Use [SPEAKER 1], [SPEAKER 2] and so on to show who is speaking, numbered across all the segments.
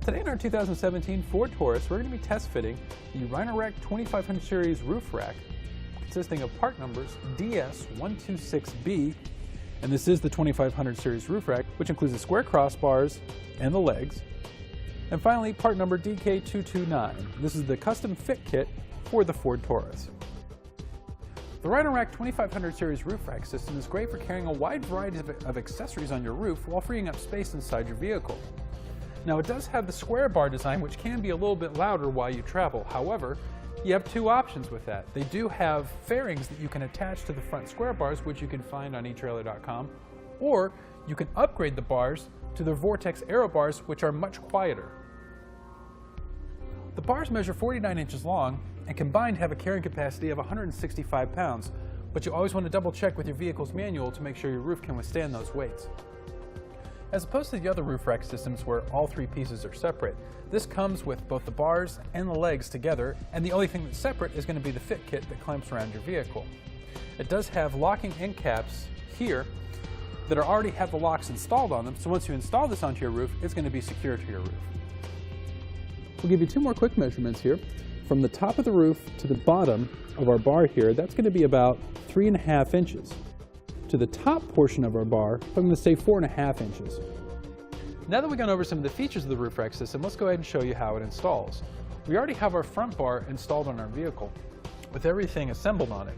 [SPEAKER 1] Today in our 2017 Ford Taurus, we're going to be test fitting the Rhino Rack 2500 Series Roof Rack, consisting of part numbers DS126B, and this is the 2500 Series Roof Rack, which includes the square crossbars and the legs. And finally, part number DK229. This is the custom fit kit for the Ford Taurus. The Rhino Rack 2500 Series Roof Rack system is great for carrying a wide variety of accessories on your roof while freeing up space inside your vehicle. Now, it does have the square bar design, which can be a little bit louder while you travel. However, you have two options with that. They do have fairings that you can attach to the front square bars, which you can find on Etrailer.com, or you can upgrade the bars to the Vortex Aero bars, which are much quieter. The bars measure 49 inches long and combined have a carrying capacity of 165 pounds, but you always want to double check with your vehicle's manual to make sure your roof can withstand those weights. As opposed to the other roof rack systems where all three pieces are separate, this comes with both the bars and the legs together, and the only thing that's separate is going to be the fit kit that clamps around your vehicle. It does have locking end caps here that already have the locks installed on them, so once you install this onto your roof, it's going to be secure to your roof. We'll give you two more quick measurements here. From the top of the roof to the bottom of our bar here, that's going to be about 3.5 inches. To the top portion of our bar, I'm going to say 4.5 inches. Now that we've gone over some of the features of the roof rack system, let's go ahead and show you how it installs. We already have our front bar installed on our vehicle with everything assembled on it.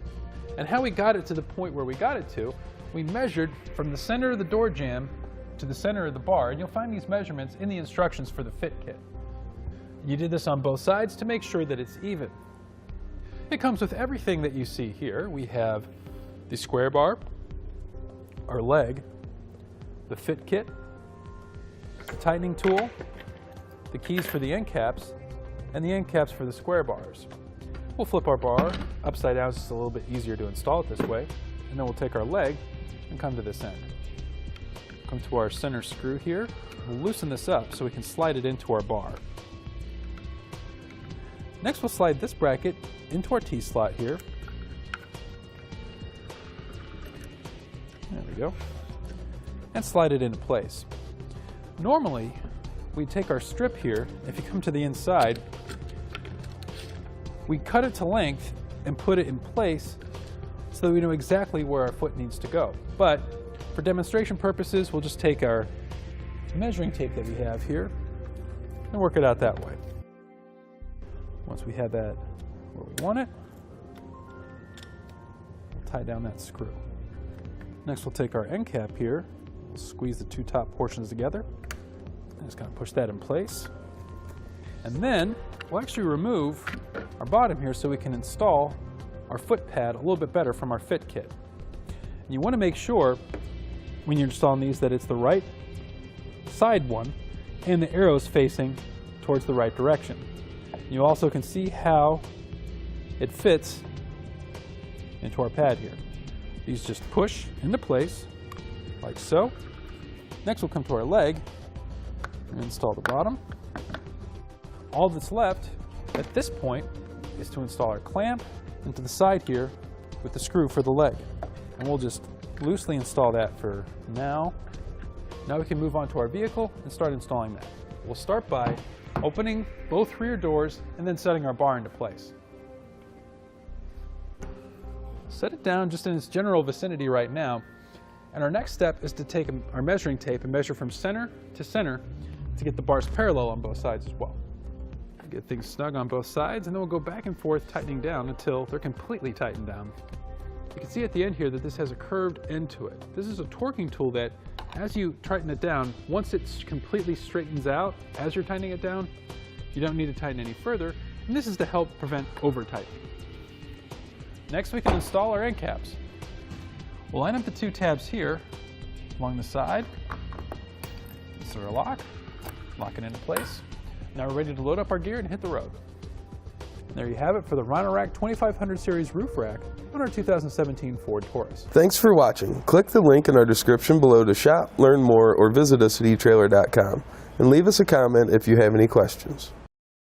[SPEAKER 1] And how we got it to the point where we got it to, we measured from the center of the door jamb to the center of the bar, and you'll find these measurements in the instructions for the fit kit. You did this on both sides to make sure that it's even. It comes with everything that you see here. We have the square bar, our leg, the fit kit, the tightening tool, the keys for the end caps, and the end caps for the square bars. We'll flip our bar upside down so it's a little bit easier to install it this way, and then we'll take our leg and come to this end. Come to our center screw here. We'll loosen this up so we can slide it into our bar. Next, we'll slide this bracket into our T-slot here. There we go. And slide it into place. Normally, we take our strip here. If you come to the inside, we cut it to length and put it in place so that we know exactly where our foot needs to go. But for demonstration purposes, we'll just take our measuring tape that we have here and work it out that way. Once we have that where we want it, we'll tie down that screw. Next, we'll take our end cap here, we'll squeeze the two top portions together, and just kind of push that in place. And then we'll actually remove our bottom here so we can install our foot pad a little bit better from our fit kit. And you want to make sure when you're installing these that it's the right side one and the arrows facing towards the right direction. You also can see how it fits into our pad here. These just push into place, like so. Next we'll come to our leg and install the bottom. All that's left at this point is to install our clamp into the side here with the screw for the leg. And we'll just loosely install that for now. Now we can move on to our vehicle and start installing that. We'll start by opening both rear doors and then setting our bar into place. Set it down just in its general vicinity right now, and our next step is to take our measuring tape and measure from center to get the bars parallel on both sides as well. Get things snug on both sides, and then we'll go back and forth tightening down until they're completely tightened down. You can see at the end here that this has a curved end to it. This is a torquing tool that, as you tighten it down, once it completely straightens out as you're tightening it down, you don't need to tighten any further, and this is to help prevent over-tightening. Next, we can install our end caps. We'll line up the two tabs here along the side. This is our lock it into place. Now we're ready to load up our gear and hit the road. And there you have it for the Rhino Rack 2500 Series Roof Rack on our 2017 Ford Taurus.
[SPEAKER 2] Thanks for watching. Click the link in our description below to shop, learn more, or visit us at Etrailer.com. And leave us a comment if you have any questions.